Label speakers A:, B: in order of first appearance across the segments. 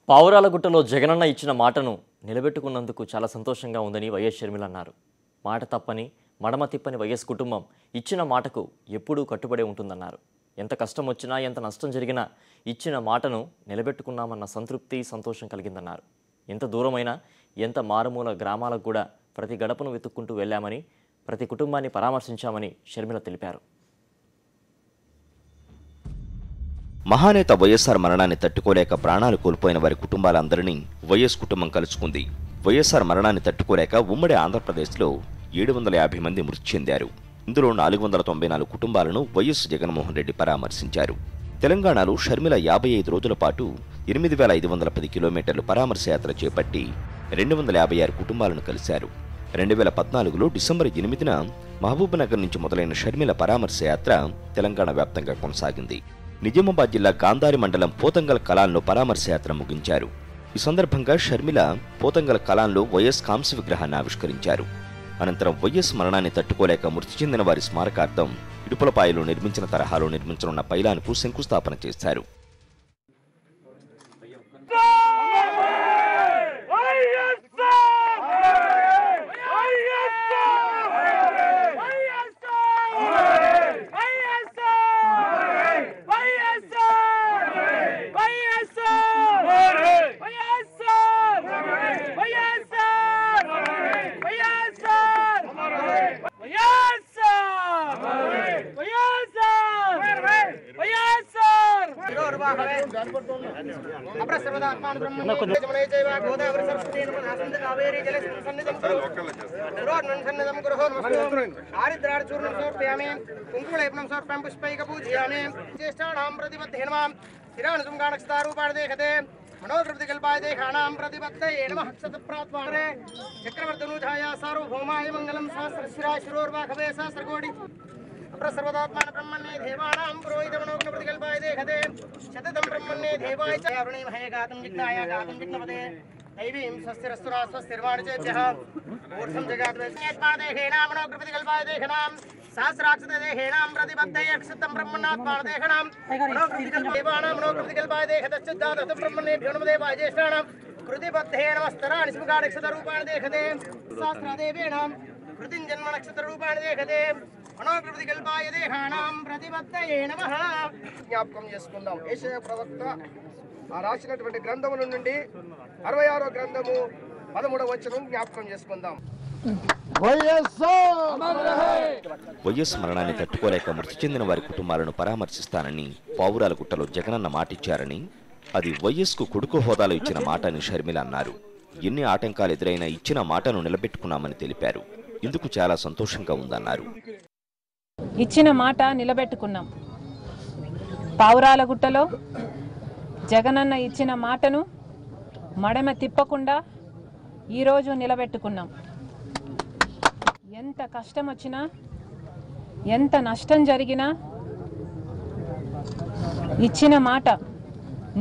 A: పావురాలగుట్టలో జగనన్న ఇచ్చిన మాటను నిలబెట్టుకున్నందుకు చాలా సంతోషంగా ఉందని వైఎస్ షర్మిల అన్నారు. మాట తప్పని మడమ తిప్పని వైఎస్ కుటుంబం ఇచ్చిన మాటకు ఎప్పుడూ కట్టుబడి ఉంటుందన్నారు. ఎంత కష్టం వచ్చినా ఎంత నష్టం జరిగినా ఇచ్చిన మాటను నిలబెట్టుకున్నామన్న సంతృప్తి సంతోషం కలిగిందన్నారు. ఎంత దూరమైనా ఎంత మారుమూల గ్రామాలకు కూడా ప్రతి గడపను వెతుక్కుంటూ వెళ్ళామని ప్రతి కుటుంబాన్ని పరామర్శించామని షర్మిల తెలిపారు.
B: మహానేత వైఎస్ఆర్ మరణాన్ని తట్టుకోలేక ప్రాణాలు కోల్పోయిన వారి కుటుంబాలందరినీ వైఎస్ కుటుంబం కలుసుకుంది. వైఎస్ఆర్ మరణాన్ని తట్టుకోలేక ఉమ్మడి ఆంధ్రప్రదేశ్లో 750 మంది మృతి చెందారు. ఇందులో 494 కుటుంబాలను వైఎస్ జగన్మోహన్ రెడ్డి పరామర్శించారు. తెలంగాణలో షర్మిల 55 రోజుల పాటు 8510 కిలోమీటర్లు పరామర్శ యాత్ర చేపట్టి 256 కుటుంబాలను కలిశారు. 2014లో డిసెంబర్ 8న మహబూబ్నగర్ నుంచి మొదలైన షర్మిల పరామర్శ యాత్ర తెలంగాణ వ్యాప్తంగా కొనసాగింది. నిజామాబాద్ జిల్లా గాంధారి మండలం పోతంగల్ కలాన్లో పరామర్శ యాత్ర ముగించారు. ఈ సందర్భంగా షర్మిల పోతంగల్ కలాన్లో వైఎస్ కాంస్య విగ్రహాన్ని ఆవిష్కరించారు. అనంతరం వైఎస్ మరణాన్ని తట్టుకోలేక మృతి చెందిన వారి స్మారకార్థం ఇడుపులపాయలో నిర్మించిన తరహాలో నిర్మించనున్న పైలాన్కు శంకుస్థాపన చేశారు.
C: सार्वभौमाय मंगलम सहस्रशिरोर्वाघवे सहस्रकोटि सर्वदात्मान ब्रह्मण्ये देवानां पुरोहितमनोग्न प्रतिकल्पाय देखते शततं ब्रह्मण्ये देवाय च अरुणे महे गातुं जिग्नाय गातुं जिग्नपदे दैवीं स्वस्तिरस्तुरा स्वस्तिर्वाणिजेभ्यः ऊर्ध्वं जगात्वेत्मा देहेनां मनोग्न प्रतिकल्पाय देखनां सहस्राक्षते देहेनां प्रतिपत्तये क्षतं ब्रह्मण्णात्मान देखनां मनोग्न प्रतिकल्प देवानां मनोग्न प्रतिकल्पाय देखतश्च जातः ब्रह्मण्येभ्यो नमो देवाय ज्येष्ठानां कृतिपत्तये नमस्तराणि स्मृगानक्षत्ररूपाणि देखते सहस्रदेवेनां कृतिञ्जन्म नक्षत्ररूपाणि देखते మనోకృతికల్పాయ దేహానాం ప్రతిపత్తయే నమః. జ్ఞాపకం చేసుకుందాం. యేషయ ప్రవక్త రాసినటువంటి గ్రంథముల నుండి 66వ గ్రంథము 13వ వచనం జ్ఞాపకం చేసుకుందాం.
B: వైఎస్ మరణాన్ని తట్టుకోలేక మృతి చెందిన వారి కుటుంబాలను పరామర్శిస్తానని పావురాలగుట్టలో జగనన్న మాటిచ్చారని, అది వైఎస్కు కొడుకు హోదాలో ఇచ్చిన మాట అని షర్మిల అన్నారు. ఎన్ని ఆటంకాలు ఎదురైనా ఇచ్చిన మాటను నిలబెట్టుకున్నామని తెలిపారు. ఇందుకు చాలా సంతోషంగా ఉందన్నారు.
D: ఇచ్చిన మాట నిలబెట్టుకున్నాం. పావురాలగుట్టలో జగనన్న ఇచ్చిన మాటను మడమ తిప్పకుండా ఈరోజు నిలబెట్టుకున్నాం. ఎంత కష్టం వచ్చినా ఎంత నష్టం జరిగినా ఇచ్చిన మాట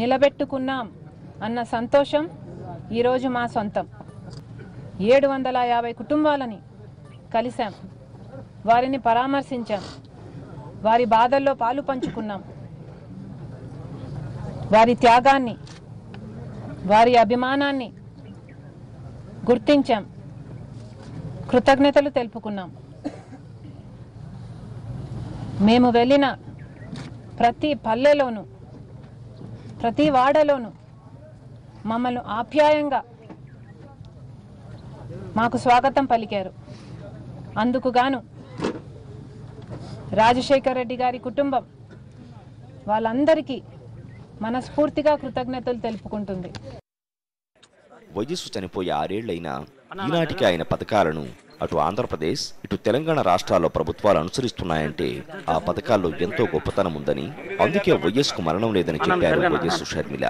D: నిలబెట్టుకున్నాం అన్న సంతోషం ఈరోజు మా సొంతం. 750 కుటుంబాలని కలిశాం, వారిని పరామర్శించాం, వారి బాధల్లో పాలు పంచుకున్నాం, వారి త్యాగాన్ని వారి అభిమానాన్ని గుర్తించాం, కృతజ్ఞతలు తెలుపుకున్నాం. మేము వెళ్ళిన ప్రతి పల్లెలోనూ ప్రతి వాడలోనూ మమ్మల్ని ఆప్యాయంగా మాకు స్వాగతం పలికారు. అందుకు గాను రాజశేఖర్ రెడ్డి గారి కుటుంబం వాళ్ళందరికీ మనస్ఫూర్తిగా కృతజ్ఞతలు తెలుపుకుంటుంది.
B: వైఎస్ చనిపోయి 6 ఏళ్లైనా ఈనాటికి ఆయన పథకాలను అటు ఆంధ్రప్రదేశ్ ఇటు తెలంగాణ రాష్ట్రాల్లో ప్రభుత్వాలు అనుసరిస్తున్నాయంటే ఆ పథకాల్లో ఎంతో గొప్పతనం ఉందని, అందుకే వైఎస్కు మరణం లేదని చెప్పారు వైఎస్ షర్మిల.